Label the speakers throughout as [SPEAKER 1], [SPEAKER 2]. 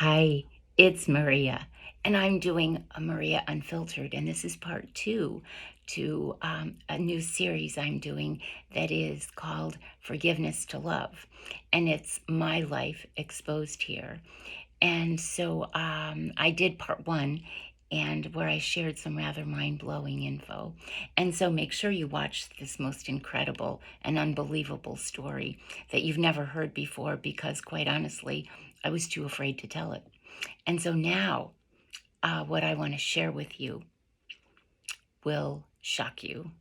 [SPEAKER 1] Hi, it's Maria, and I'm doing a Maria Unfiltered, and this is part two to a new series I'm doing that is called Forgiveness to Love, and it's my life exposed here. And so I did part one, and where I shared some rather mind blowing info. And so make sure you watch this most incredible and unbelievable story that you've never heard before, because quite honestly, I was too afraid to tell it. And so now, what I want to share with you will shock you,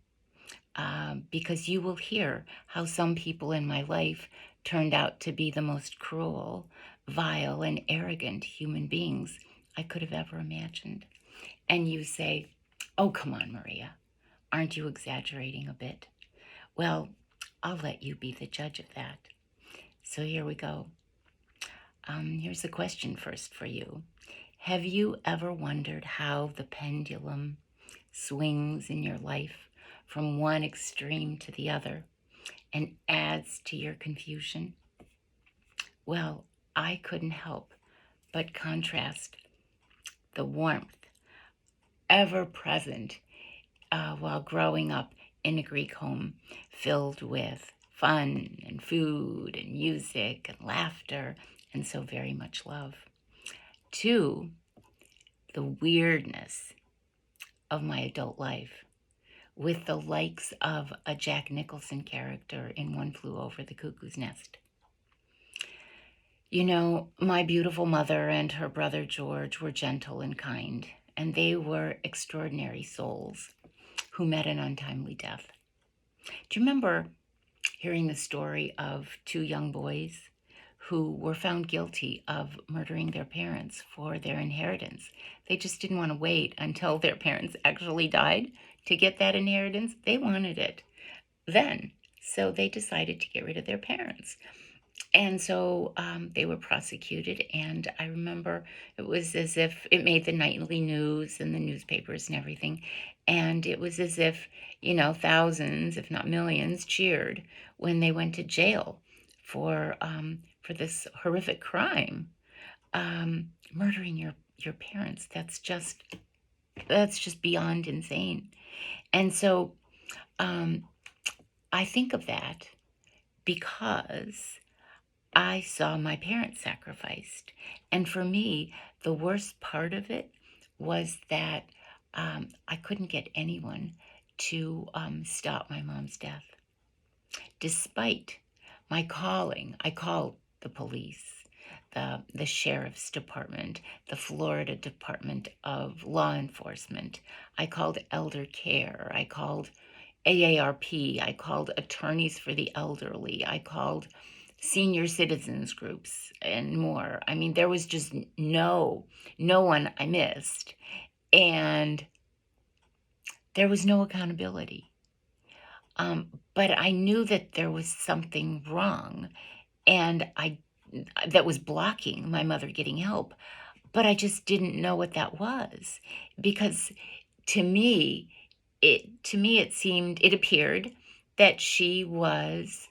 [SPEAKER 1] because you will hear how some people in my life turned out to be the most cruel, vile, and arrogant human beings I could have ever imagined. And you say, "Oh, come on, Maria. Aren't you exaggerating a bit?" Well, I'll let you be the judge of that. So here we go. Here's a question first for you. Have you ever wondered how the pendulum swings in your life from one extreme to the other and adds to your confusion? Well, I couldn't help but contrast the warmth ever present while growing up in a Greek home filled with fun and food and music and laughter and so very much love, to the weirdness of my adult life with the likes of a Jack Nicholson character in One Flew Over the Cuckoo's Nest. You know, my beautiful mother and her brother George were gentle and kind, and they were extraordinary souls who met an untimely death. Do you remember hearing the story of two young boys who were found guilty of murdering their parents for their inheritance? They just didn't want to wait until their parents actually died to get that inheritance. They wanted it then. So they decided to get rid of their parents. And so they were prosecuted. And I remember it was as if it made the nightly news and the newspapers and everything. And it was as if, thousands, if not millions, cheered when they went to jail for this horrific crime, murdering your parents. That's just beyond insane. And so I think of that because I saw my parents sacrificed. And for me, the worst part of it was that I couldn't get anyone to stop my mom's death. Despite my calling, I called the police, the sheriff's department, the Florida Department of Law Enforcement. I called elder care. I called AARP. I called attorneys for the elderly. I called senior citizens groups and more. I mean, there was just no one I missed. And there was no accountability. But I knew that there was something wrong, and that was blocking my mother getting help. But I just didn't know what that was, because to me, it appeared that she was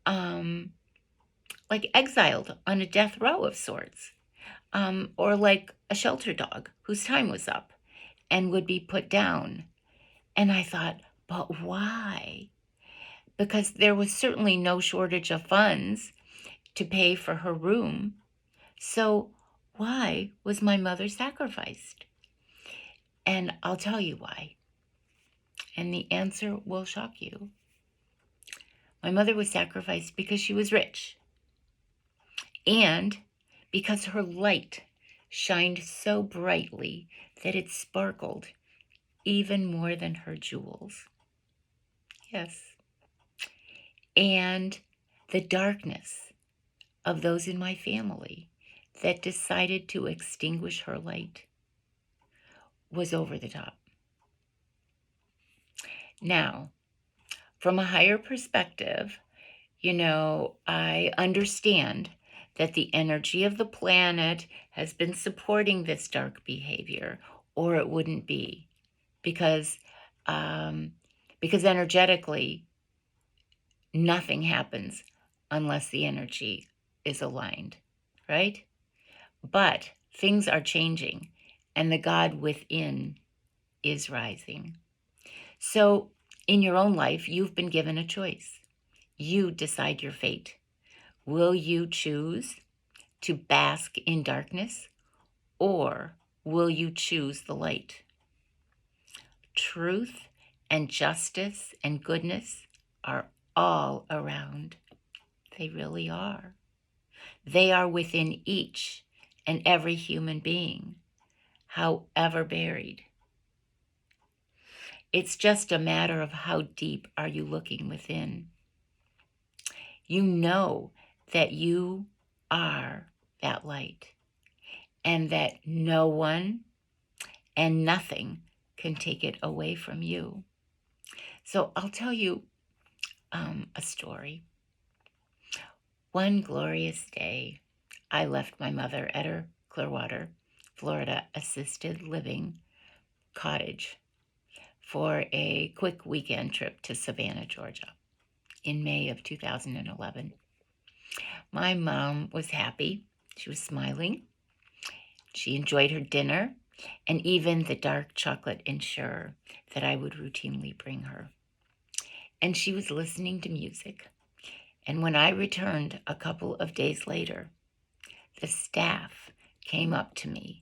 [SPEAKER 1] like exiled on a death row of sorts, or like a shelter dog whose time was up and would be put down. And I thought, but why? Because there was certainly no shortage of funds to pay for her room. So why was my mother sacrificed? And I'll tell you why. And the answer will shock you. My mother was sacrificed because she was rich, and because her light shined so brightly that it sparkled even more than her jewels. Yes. And the darkness of those in my family that decided to extinguish her light was over the top. Now, from a higher perspective, I understand that the energy of the planet has been supporting this dark behavior, or it wouldn't be, because because energetically nothing happens unless the energy is aligned, right? But things are changing, and the God within is rising. So, in your own life, you've been given a choice. You decide your fate. Will you choose to bask in darkness, or will you choose the light? Truth and justice and goodness are all around. They really are. They are within each and every human being, however buried. It's just a matter of how deep are you looking within. You know that you are that light, and that no one and nothing can take it away from you. So I'll tell you a story. One glorious day, I left my mother at her Clearwater, Florida assisted living cottage for a quick weekend trip to Savannah, Georgia in May of 2011. My mom was happy. She was smiling. She enjoyed her dinner and even the dark chocolate Ensure that I would routinely bring her. And she was listening to music. And when I returned a couple of days later, the staff came up to me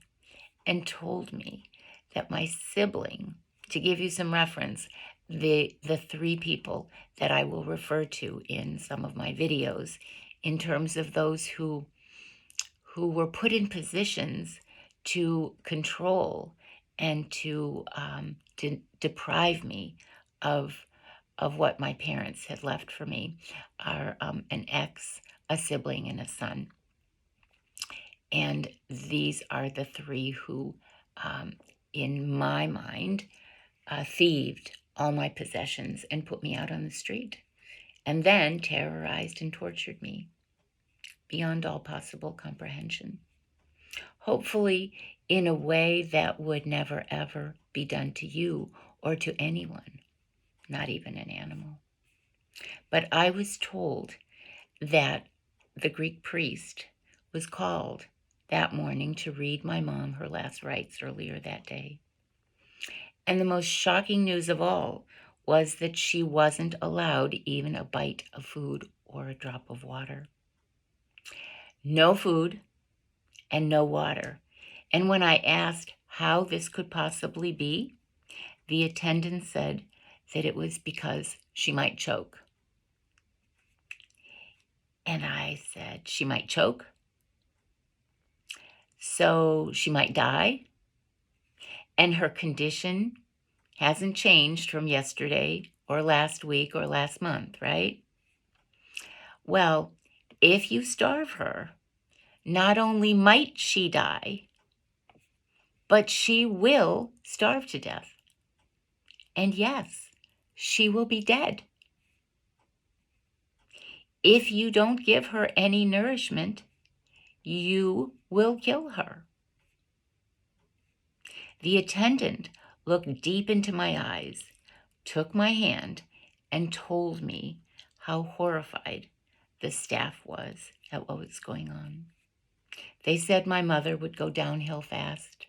[SPEAKER 1] and told me that my sibling, to give you some reference, the three people that I will refer to in some of my videos in terms of those who were put in positions to control and to deprive me of what my parents had left for me are an ex, a sibling, and a son. And these are the three who, in my mind, thieved all my possessions and put me out on the street, and then terrorized and tortured me beyond all possible comprehension. Hopefully, in a way that would never ever be done to you or to anyone, not even an animal. But I was told that the Greek priest was called that morning to read my mom her last rites earlier that day. And the most shocking news of all was that she wasn't allowed even a bite of food or a drop of water. No food and no water. And when I asked how this could possibly be, the attendant said that it was because she might choke. And I said, she might choke? So she might die? And her condition hasn't changed from yesterday or last week or last month, right? Well, if you starve her, not only might she die, but she will starve to death. And yes, she will be dead. If you don't give her any nourishment, you will kill her. The attendant looked deep into my eyes, took my hand, and told me how horrified the staff was at what was going on. They said my mother would go downhill fast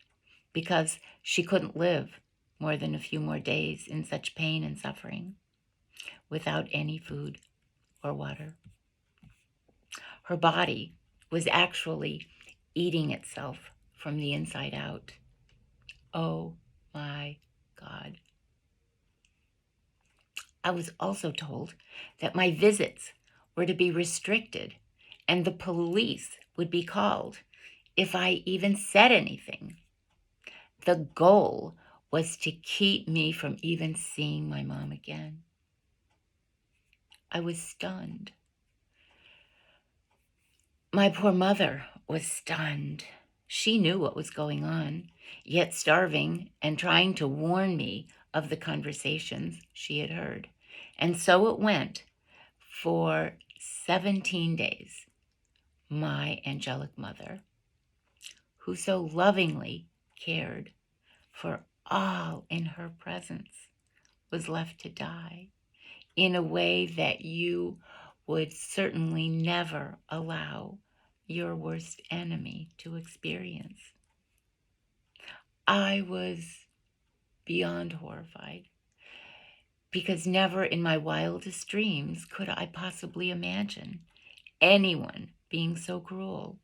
[SPEAKER 1] because she couldn't live more than a few more days in such pain and suffering without any food or water. Her body was actually eating itself from the inside out. Oh my God. I was also told that my visits were to be restricted and the police would be called if I even said anything. The goal was to keep me from even seeing my mom again. I was stunned. My poor mother was stunned. She knew what was going on, yet starving and trying to warn me of the conversations she had heard. And so it went for 17 days. My angelic mother, who so lovingly cared for all in her presence, was left to die in a way that you would certainly never allow your worst enemy to experience. I was beyond horrified because never in my wildest dreams could I possibly imagine anyone being so cruel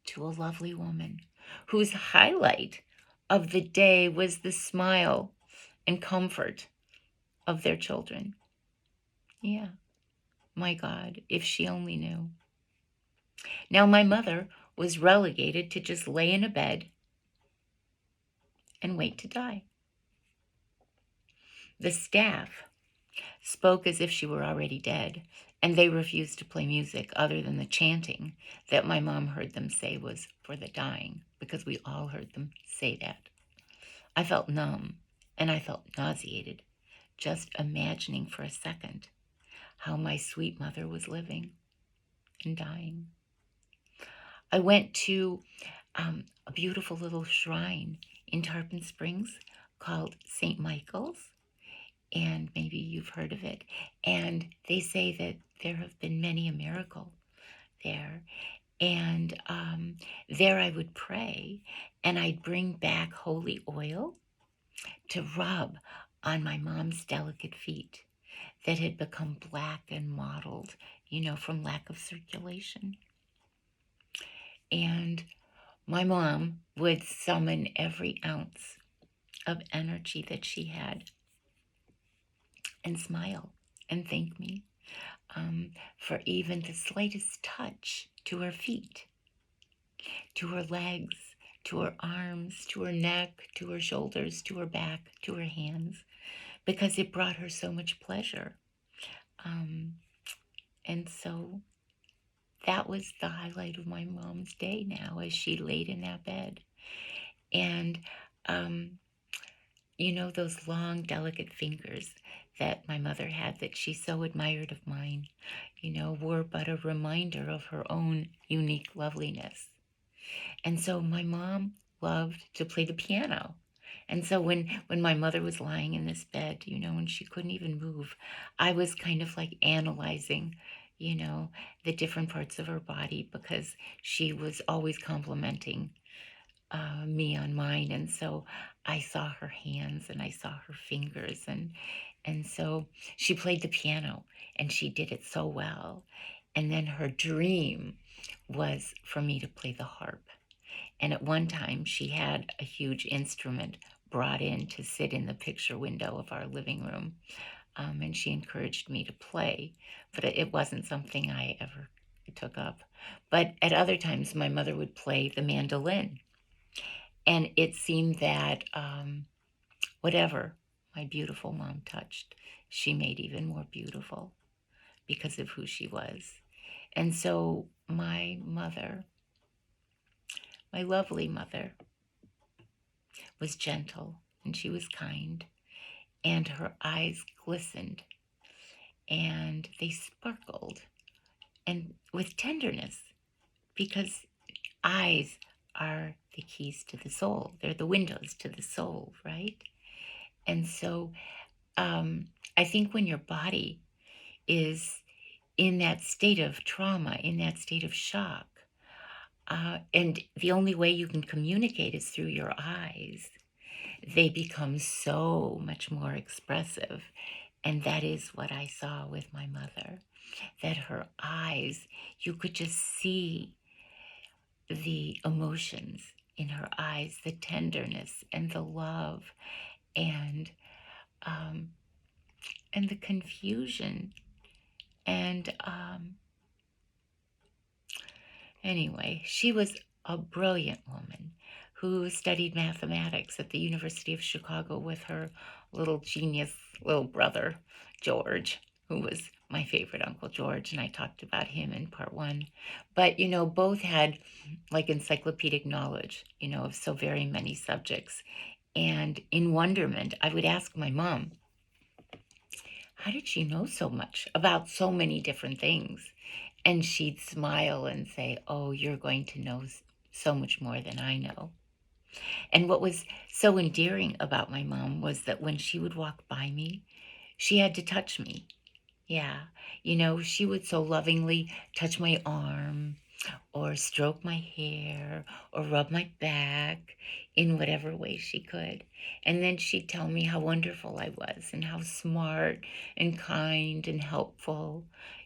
[SPEAKER 1] to a lovely woman whose highlight of the day was the smile and comfort of their children. Yeah, my God, if she only knew. Now, my mother was relegated to just lay in a bed and wait to die. The staff spoke as if she were already dead, and they refused to play music other than the chanting that my mom heard them say was for the dying, because we all heard them say that. I felt numb and I felt nauseated, just imagining for a second how my sweet mother was living and dying. I went to a beautiful little shrine in Tarpon Springs called St. Michael's, and maybe you've heard of it. And they say that there have been many a miracle there. And there I would pray, and I'd bring back holy oil to rub on my mom's delicate feet that had become black and mottled, from lack of circulation. And my mom would summon every ounce of energy that she had and smile and thank me for even the slightest touch to her feet, to her legs, to her arms, to her neck, to her shoulders, to her back, to her hands, because it brought her so much pleasure. And so that was the highlight of my mom's day now as she laid in that bed. And, those long, delicate fingers that my mother had that she so admired of mine, were but a reminder of her own unique loveliness. And so my mom loved to play the piano. And so when my mother was lying in this bed, and she couldn't even move, I was kind of like analyzing, the different parts of her body because she was always complimenting me on mine. And so I saw her hands and I saw her fingers, and so she played the piano and she did it so well. And then her dream was for me to play the harp. And at one time, she had a huge instrument brought in to sit in the picture window of our living room. And she encouraged me to play, but it wasn't something I ever took up. But at other times, my mother would play the mandolin. And it seemed that whatever my beautiful mom touched, she made even more beautiful because of who she was. And so my mother, my lovely mother, was gentle and she was kind, and her eyes glistened and they sparkled and with tenderness, because eyes are the keys to the soul. They're the windows to the soul, right? And so I think when your body is in that state of trauma, in that state of shock, and the only way you can communicate is through your eyes, they become so much more expressive. And that is what I saw with my mother, that her eyes, you could just see the emotions in her eyes, the tenderness and the love, and um, and the confusion. And anyway, she was a brilliant woman who studied mathematics at the University of Chicago with her little genius little brother, George, who was my favorite Uncle George, and I talked about him in part one. But, both had like encyclopedic knowledge, of so very many subjects. And in wonderment, I would ask my mom, how did she know so much about so many different things? And she'd smile and say, oh, you're going to know so much more than I know. And what was so endearing about my mom was that when she would walk by me, she had to touch me. Yeah. You know, she would so lovingly touch my arm or stroke my hair or rub my back in whatever way she could. And then she'd tell me how wonderful I was and how smart and kind and helpful.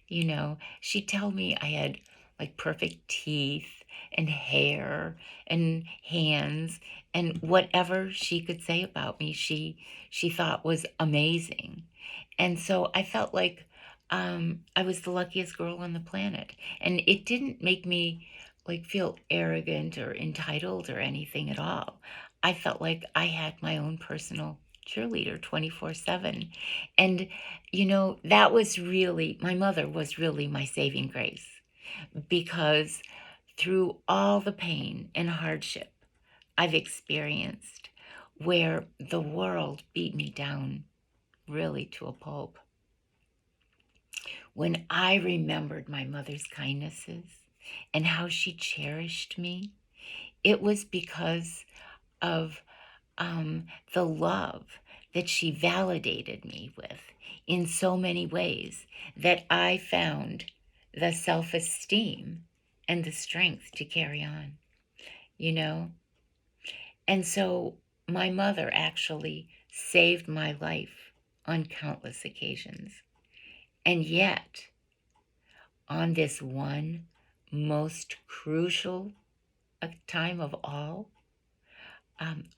[SPEAKER 1] You know, she'd tell me I had like perfect teeth and hair and hands and whatever she could say about me she thought was amazing. And so I felt like I was the luckiest girl on the planet. And it didn't make me like feel arrogant or entitled or anything at all. I felt like I had my own personal cheerleader 24/7. And, you know, that was really, my mother was really my saving grace because through all the pain and hardship I've experienced, where the world beat me down really to a pulp, when I remembered my mother's kindnesses and how she cherished me, it was because of the love that she validated me with in so many ways that I found the self esteem and the strength to carry on, you know? And so my mother actually saved my life on countless occasions. And yet, on this one most crucial time of all,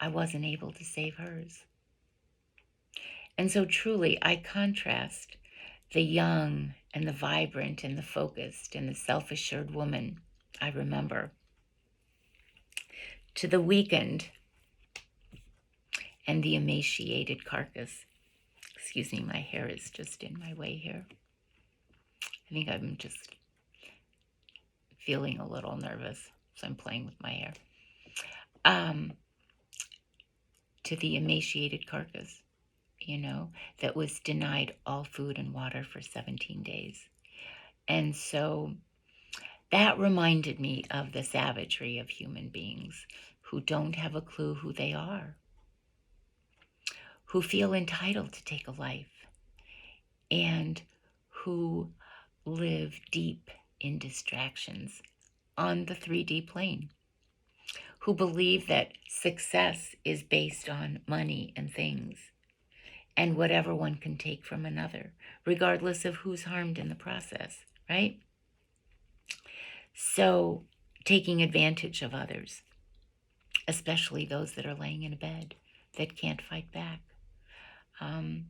[SPEAKER 1] I wasn't able to save hers. And so truly, I contrast the young and the vibrant and the focused and the self assured woman I remember to the weakened and the emaciated carcass. Excuse me, my hair is just in my way here. I think I'm just feeling a little nervous, so I'm playing with my hair. Um, to the emaciated carcass, you know, that was denied all food and water for 17 days. And so that reminded me of the savagery of human beings who don't have a clue who they are, who feel entitled to take a life, and who live deep in distractions on the 3D plane, who believe that success is based on money and things and whatever one can take from another, regardless of who's harmed in the process, right? So, taking advantage of others, especially those that are laying in a bed that can't fight back. Um,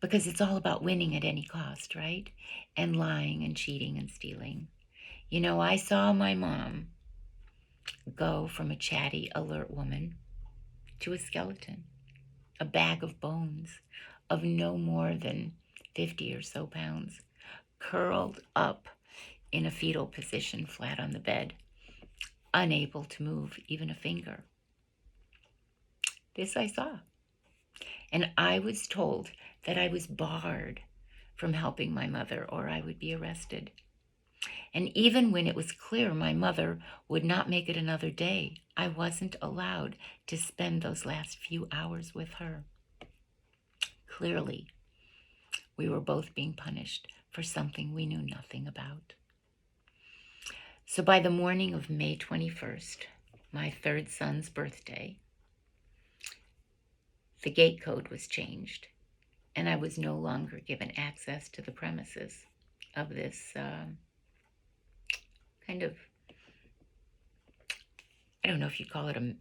[SPEAKER 1] because it's all about winning at any cost, right? And lying and cheating and stealing. You know, I saw my mom go from a chatty, alert woman to a skeleton, a bag of bones of no more than 50 or so pounds, curled up in a fetal position flat on the bed, unable to move even a finger. This I saw. And I was told that I was barred from helping my mother or I would be arrested. And even when it was clear my mother would not make it another day, I wasn't allowed to spend those last few hours with her. Clearly, we were both being punished for something we knew nothing about. So by the morning of May 21st, my third son's birthday, the gate code was changed, and I was no longer given access to the premises of this kind of, I don't know if you call it an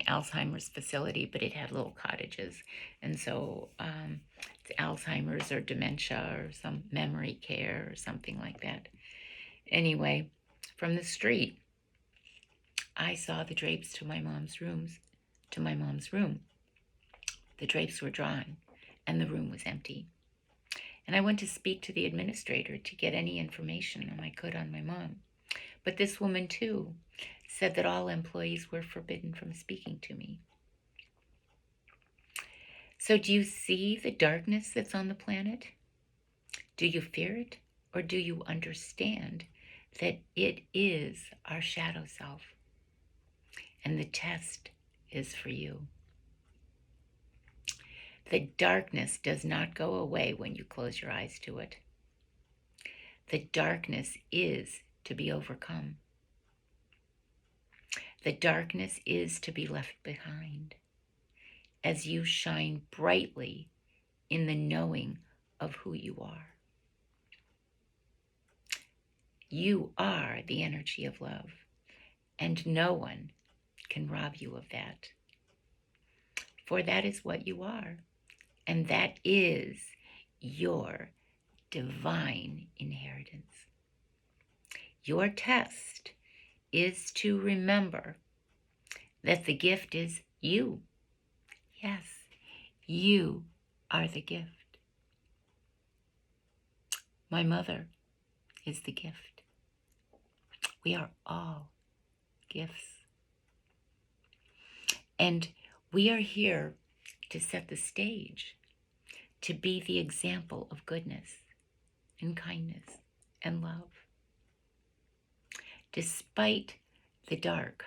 [SPEAKER 1] Alzheimer's facility, but it had little cottages. And so it's Alzheimer's or dementia or some memory care or something like that. Anyway, from the street, I saw the drapes to my mom's rooms, to my mom's room. The drapes were drawn and the room was empty. And I went to speak to the administrator to get any information I could on my mom. But this woman, too, said that all employees were forbidden from speaking to me. So, do you see the darkness that's on the planet? Do you fear it? Or do you understand that it is our shadow self? And the test is for you. The darkness does not go away when you close your eyes to it. The darkness is to be overcome. The darkness is to be left behind as you shine brightly in the knowing of who you are. You are the energy of love, and no one can rob you of that. For that is what you are, and that is your divine inheritance. Your test is to remember that the gift is you. Yes, you are the gift. My mother is the gift. We are all gifts. And we are here to set the stage, to be the example of goodness and kindness and love. Despite the dark,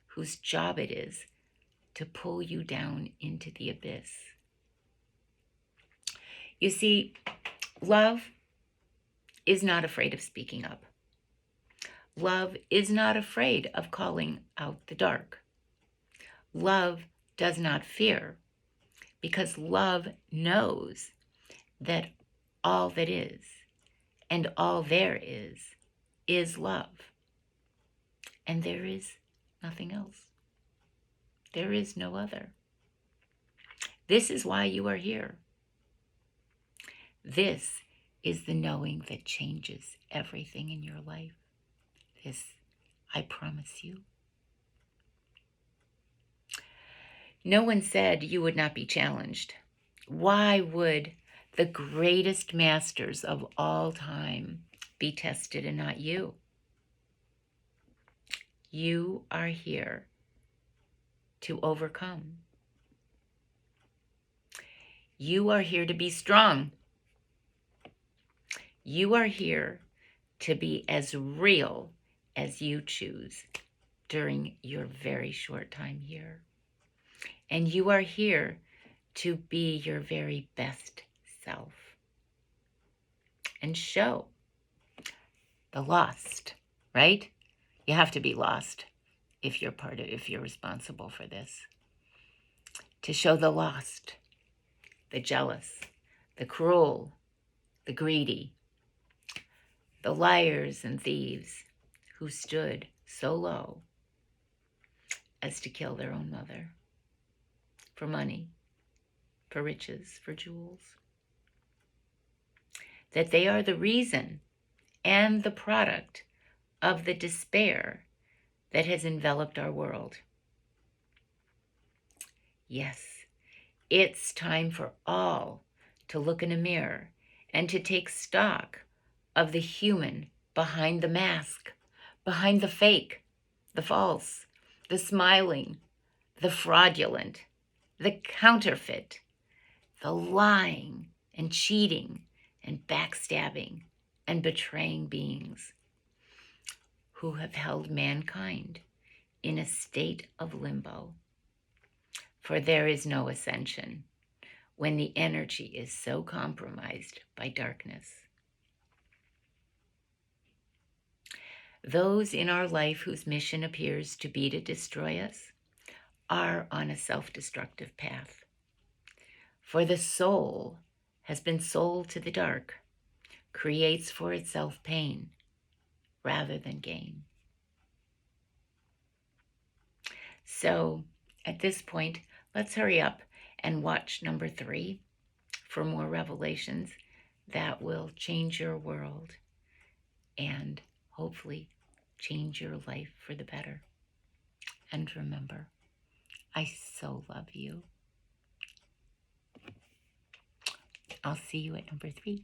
[SPEAKER 1] whose job it is to pull you down into the abyss. You see, love is not afraid of speaking up. Love is not afraid of calling out the dark. Love does not fear, because love knows that all that is and all there is love. And there is nothing else. There is no other. This is why you are here. This is the knowing that changes everything in your life. This, I promise you. No one said you would not be challenged. Why would the greatest masters of all time be tested and not you? You are here to overcome. You are here to be strong. You are here to be as real as you choose during your very short time here. And you are here to be your very best self and show the lost, right? You have to be lost if you're responsible for this. To show the lost, the jealous, the cruel, the greedy, the liars and thieves who stood so low as to kill their own mother for money, for riches, for jewels. That they are the reason and the product of the despair that has enveloped our world. Yes, it's time for all to look in a mirror and to take stock of the human behind the mask, behind the fake, the false, the smiling, the fraudulent, the counterfeit, the lying and cheating and backstabbing and betraying beings who have held mankind in a state of limbo. For there is no ascension when the energy is so compromised by darkness. Those in our life whose mission appears to be to destroy us are on a self-destructive path. For the soul has been sold to the dark, creates for itself pain rather than gain. So at this point, let's hurry up and watch number 3 for more revelations that will change your world and hopefully change your life for the better. And remember, I so love you. I'll see you at number 3.